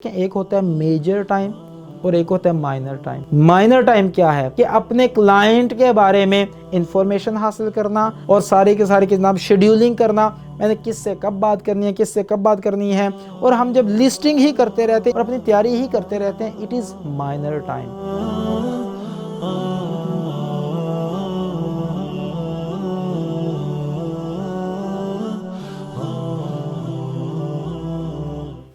एक होता है मेजर टाइम और एक होता है माइनर टाइम। माइनर टाइम क्या है कि अपने क्लाइंट के बारे में इंफॉर्मेशन हासिल करना और सारे के सारे के जनाब शेड्यूलिंग करना, मैंने किससे कब बात करनी है, किससे कब बात करनी है, और हम जब लिस्टिंग ही करते रहते हैं और अपनी तैयारी ही करते रहते हैं, इट इज़ माइनर टाइम।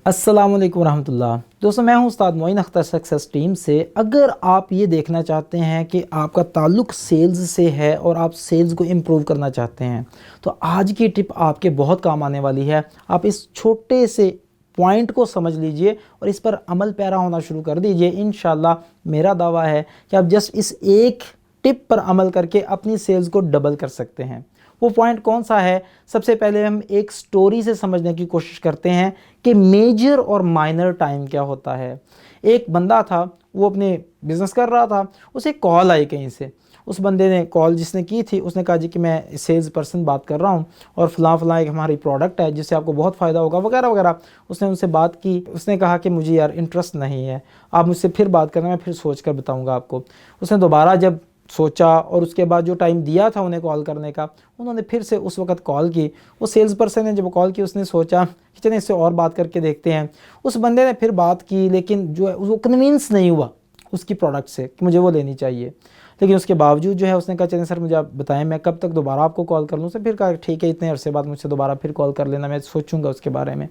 अस्सलाम वालेकुम रहमतुल्लाह। दोस्तों, मैं हूं उस्ताद मोइन अख्तर सक्सेस टीम से। अगर आप ये देखना चाहते हैं कि आपका ताल्लुक सेल्स से है और आप सेल्स को इम्प्रूव करना चाहते हैं, तो आज की टिप आपके बहुत काम आने वाली है। आप इस छोटे से पॉइंट को समझ लीजिए और इस पर अमल पैरा होना शुरू कर दीजिए। इंशाल्लाह मेरा दावा है कि आप जस्ट इस एक टिप पर अमल करके अपनी सेल्स को डबल कर सकते हैं। वो पॉइंट कौन सा है? सबसे पहले हम एक स्टोरी से समझने की कोशिश करते हैं कि मेजर और माइनर टाइम क्या होता है। एक बंदा था, वो अपने बिज़नेस कर रहा था, उसे कॉल आई कहीं से। उस बंदे ने कॉल जिसने की थी, उसने कहा जी कि मैं सेल्स पर्सन बात कर रहा हूँ और फ़लाँ एक हमारी प्रोडक्ट है जिससे आपको बहुत फ़ायदा होगा वगैरह वगैरह। उसने उनसे बात की। उसने कहा कि मुझे यार इंटरेस्ट नहीं है, आप मुझसे फिर बात करना, मैं फिर सोच कर बताऊँगा आपको। उसने दोबारा जब सोचा और उसके बाद जो टाइम दिया था उन्हें कॉल करने का, उन्होंने फिर से उस वक्त कॉल की। वो सेल्स पर्सन ने जब कॉल की, उसने सोचा कि चलिए इससे और बात करके देखते हैं। उस बंदे ने फिर बात की, लेकिन जो है वो कन्विंस नहीं हुआ उसकी प्रोडक्ट से कि मुझे वो लेनी चाहिए। लेकिन उसके बावजूद जो है उसने कहा चलिए सर मुझे आप बताएं मैं कब तक दोबारा आपको कॉल कर लूँ। उसने फिर कहा ठीक है, इतने अरसे बाद मुझसे दोबारा फिर कॉल कर लेना, मैं सोचूंगा उसके बारे में।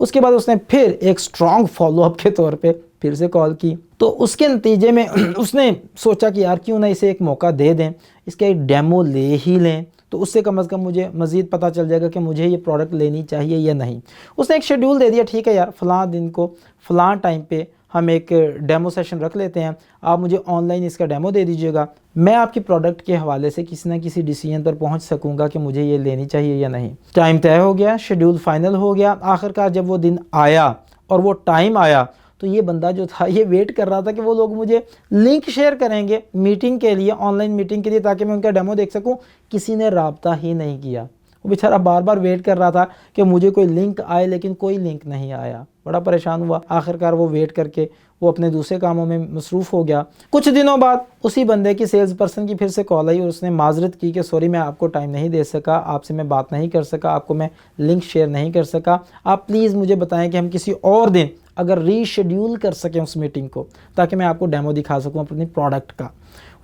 उसके बाद उसने फिर एक स्ट्रॉन्ग फॉलोअप के तौर पे फिर से कॉल की। तो उसके नतीजे में उसने सोचा कि यार क्यों ना इसे एक मौका दे दें, इसका एक डेमो ले ही लें, तो उससे कम से कम मुझे मज़ीद पता चल जाएगा कि मुझे ये प्रोडक्ट लेनी चाहिए या नहीं। उसने एक शेड्यूल दे दिया, ठीक है यार फ़लाँ दिन को फ़लाँ टाइम पे हम एक डेमो सेशन रख लेते हैं, आप मुझे ऑनलाइन इसका डेमो दे दीजिएगा, मैं आपकी प्रोडक्ट के हवाले से किसी ना किसी डिसीजन पर पहुंच सकूंगा कि मुझे ये लेनी चाहिए या नहीं। टाइम तय हो गया, शेड्यूल फाइनल हो गया। आखिरकार जब वो दिन आया और वो टाइम आया, तो ये बंदा जो था ये वेट कर रहा था कि वो लोग मुझे लिंक शेयर करेंगे मीटिंग के लिए, ऑनलाइन मीटिंग के लिए, ताकि मैं उनका डेमो देख सकूं। किसी ने राब्ता ही नहीं किया। वो बेचारा बार बार वेट कर रहा था कि मुझे कोई लिंक आए, लेकिन कोई लिंक नहीं आया। बड़ा परेशान हुआ। आखिरकार वो वेट करके वो अपने दूसरे कामों में मसरूफ़ हो गया। कुछ दिनों बाद उसी बंदे की सेल्स पर्सन की फिर से कॉल आई और उसने माजरत की कि सॉरी मैं आपको टाइम नहीं दे सका, आपसे मैं बात नहीं कर सका, आपको मैं लिंक शेयर नहीं कर सका। आप प्लीज़ मुझे बताएं कि हम किसी और दिन अगर रीशेड्यूल कर सकें उस मीटिंग को, ताकि मैं आपको डेमो दिखा सकूं अपनी प्रोडक्ट का।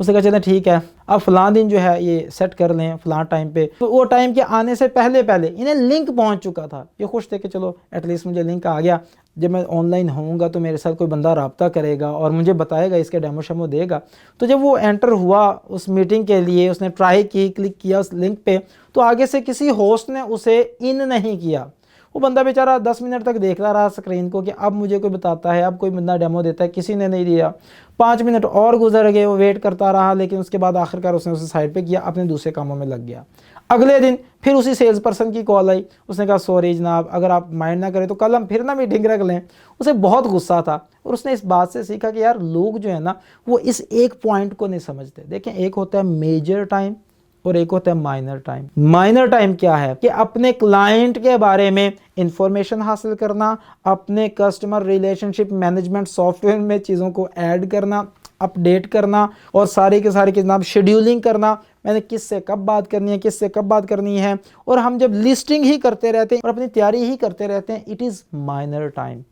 उसने कहा चलें ठीक है, अब फ़लाँ दिन जो है ये सेट कर लें फ़लाँ टाइम पे। तो वो टाइम के आने से पहले पहले इन्हें लिंक पहुंच चुका था। ये खुश थे कि चलो एटलीस्ट मुझे लिंक आ गया, जब मैं ऑनलाइन होऊंगा तो मेरे साथ कोई बंदा रब्ता करेगा और मुझे बताएगा, इसके डेमो शेमो देगा। तो जब वो एंटर हुआ उस मीटिंग के लिए, उसने ट्राई की, क्लिक किया उस लिंक पे, तो आगे से किसी होस्ट ने उसे इन नहीं किया। वो बंदा बेचारा 10 मिनट तक देखता रहा स्क्रीन को कि अब मुझे कोई बताता है, अब कोई बंदा डेमो देता है, किसी ने नहीं दिया। 5 मिनट और गुजर गए, वो वेट करता रहा, लेकिन उसके बाद आखिरकार उसने उसे साइड पे किया, अपने दूसरे कामों में लग गया। अगले दिन फिर उसी सेल्स पर्सन की कॉल आई। उसने कहा सॉरी जनाब, अगर आप माइंड ना करें तो कल हम फिर ना मीटिंग रख लें। उसे बहुत गुस्सा था और उसने इस बात से सीखा कि यार लोग जो है ना वो इस एक पॉइंट को नहीं समझते। देखें, एक होता है मेजर टाइम और एक होता है माइनर टाइम। माइनर टाइम क्या है कि अपने क्लाइंट के बारे में इंफॉर्मेशन हासिल करना, अपने कस्टमर रिलेशनशिप मैनेजमेंट सॉफ्टवेयर में चीज़ों को ऐड करना, अपडेट करना और सारे के सारे के जनाब शेड्यूलिंग करना, मैंने किससे कब बात करनी है, किससे कब बात करनी है, और हम जब लिस्टिंग ही करते रहते हैं और अपनी तैयारी ही करते रहते हैं, इट इज़ माइनर टाइम।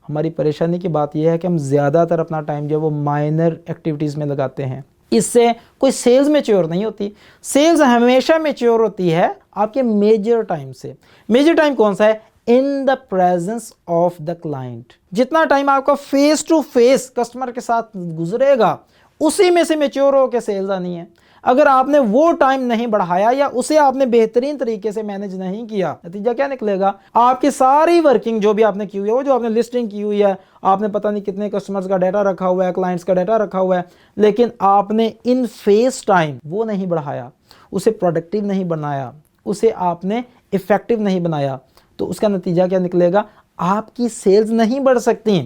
हमारी परेशानी की बात यह है कि हम ज़्यादातर अपना टाइम जो वो माइनर एक्टिविटीज़ में लगाते हैं। इससे कोई सेल्स मैच्योर नहीं होती। सेल्स हमेशा मैच्योर होती है आपके मेजर टाइम से। मेजर टाइम कौन सा है? In the presence of the client. जितना टाइम आपका फेस टू फेस कस्टमर के साथ गुजरेगा, उसी में से मैच्योर होकर सेल्स आनी है। अगर आपने वो टाइम नहीं बढ़ाया या उसे आपने बेहतरीन तरीके से मैनेज नहीं किया, नतीजा क्या निकलेगा? आपकी सारी वर्किंग जो भी आपने की हुई है, वो जो आपने लिस्टिंग की हुई है, आपने पता नहीं कितने कस्टमर्स का डाटा रखा हुआ है, क्लाइंट्स का डाटा रखा हुआ है, लेकिन आपने इन फेस टाइम वो नहीं बढ़ाया, उसे प्रोडक्टिव नहीं बनाया, उसे आपने इफेक्टिव नहीं बनाया, तो उसका नतीजा क्या निकलेगा? आपकी सेल्स नहीं बढ़ सकती।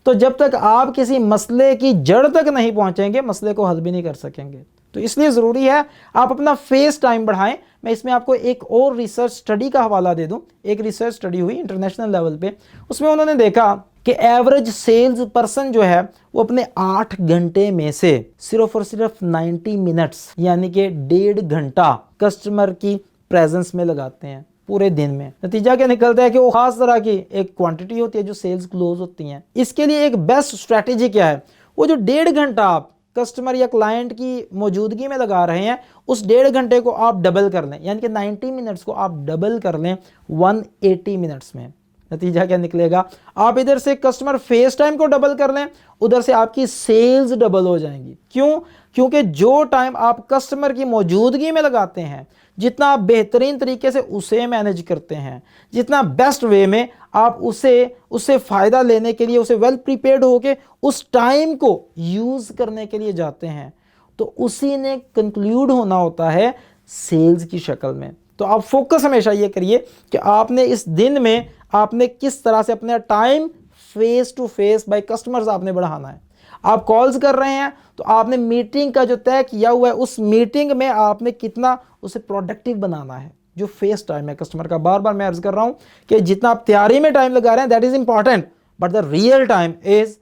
तो जब तक आप किसी मसले की जड़ तक नहीं पहुंचेंगे, मसले को हल भी नहीं कर सकेंगे। तो इसलिए ज़रूरी है आप अपना फेस टाइम बढ़ाएं। मैं इसमें आपको एक और रिसर्च स्टडी का हवाला दे दूं। एक रिसर्च स्टडी हुई इंटरनेशनल लेवल पे, उसमें उन्होंने देखा कि एवरेज सेल्स पर्सन जो है वो अपने 8 घंटे में से सिर्फ और सिर्फ 90 मिनट्स यानी कि 1.5 घंटा कस्टमर की प्रेजेंस में लगाते हैं पूरे दिन में। नतीजा क्या निकलता है कि वो खास तरह की एक क्वांटिटी होती है जो सेल्स क्लोज होती हैं। इसके लिए एक बेस्ट स्ट्रैटेजी क्या है, वो जो 1.5 घंटा आप कस्टमर या क्लाइंट की मौजूदगी में लगा रहे हैं उस 1.5 घंटे को आप डबल कर लें, यानी कि 90 मिनट्स को आप डबल कर लें 180 मिनट्स में। नतीजा क्या निकलेगा, आप इधर से कस्टमर फेस टाइम को डबल कर लें, उधर से आपकी सेल्स डबल हो जाएंगी। क्यों? क्योंकि जो टाइम आप कस्टमर की मौजूदगी में लगाते हैं, जितना आप बेहतरीन तरीके से उसे मैनेज करते हैं, जितना बेस्ट वे में आप उससे फ़ायदा लेने के लिए उसे वेल प्रिपेयर्ड होके उस टाइम को यूज़ करने के लिए जाते हैं, तो उसी ने कंक्लूड होना होता है सेल्स की शक्ल में। तो आप फोकस हमेशा ये करिए कि आपने इस दिन में आपने किस तरह से अपना time face to face by customers आपने बढ़ाना है। आप कॉल्स कर रहे हैं तो आपने मीटिंग का जो तय किया हुआ है उस मीटिंग में आपने कितना उसे प्रोडक्टिव बनाना है। जो फेस टाइम है कस्टमर का, बार बार मैं अर्ज कर रहा हूं कि जितना आप तैयारी में टाइम लगा रहे हैं that is important, but the real time is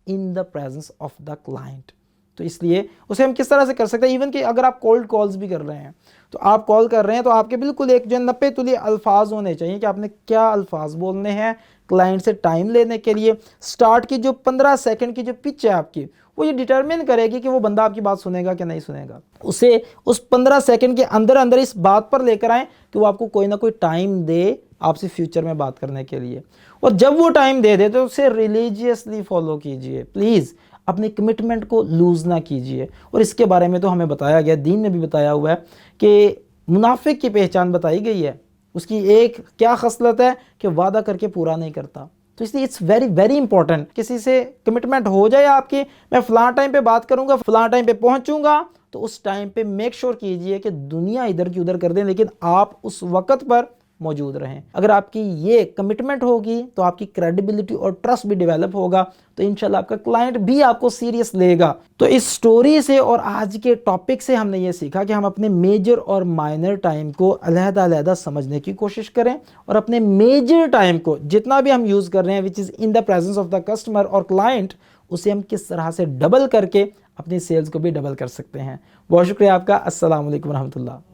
in the presence of the client. तो इसलिए उसे हम किस तरह से कर सकते हैं, इवन कि अगर आप कोल्ड कॉल्स भी कर रहे हैं तो आप कॉल कर रहे हैं तो आपके बिल्कुल एक जो 90 तुल्य अल्फाज होने चाहिए कि आपने क्या अल्फाज बोलने हैं क्लाइंट से टाइम लेने के लिए। स्टार्ट की जो 15 सेकंड की जो पिच है आपकी, वो ये डिटरमिन करेगी कि वो बंदा आपकी बात सुनेगा कि नहीं सुनेगा। उसे उस 15 सेकंड के अंदर अंदर इस बात पर लेकर आए कि वो आपको कोई ना कोई टाइम दे आपसे फ्यूचर में बात करने के लिए, और जब वो टाइम दे दे तो उसे रिलीजियसली फॉलो कीजिए। प्लीज़ अपनी कमिटमेंट को लूज़ ना कीजिए। और इसके बारे में तो हमें बताया गया, दीन में भी बताया हुआ है कि मुनाफिक की पहचान बताई गई है, उसकी एक क्या खसलत है कि वादा करके पूरा नहीं करता। तो इसलिए इट्स वेरी वेरी इंपॉर्टेंट, किसी से कमिटमेंट हो जाए आपकी, मैं फलां टाइम पे बात करूंगा, फलां टाइम पे पहुंचूंगा, तो उस टाइम पे मेक श्योर कीजिए कि दुनिया इधर की उधर कर दें लेकिन आप उस वक्त पर मौजूद रहें। अगर आपकी ये कमिटमेंट होगी तो आपकी क्रेडिबिलिटी और ट्रस्ट भी डेवलप होगा, तो इंशाल्लाह आपका क्लाइंट भी आपको सीरियस लेगा। तो इस स्टोरी से और आज के टॉपिक से हमने ये सीखा कि हम अपने मेजर और माइनर टाइम को अलग-अलग समझने की कोशिश करें, और अपने मेजर टाइम को जितना भी हम यूज़ कर रहे हैं which is in the presence of the customer और क्लाइंट, उसे हम किस तरह से डबल करके अपनी सेल्स को भी डबल कर सकते हैं। बहुत शुक्रिया आपका। अस्सलाम वालेकुम रहमतुल्लाह।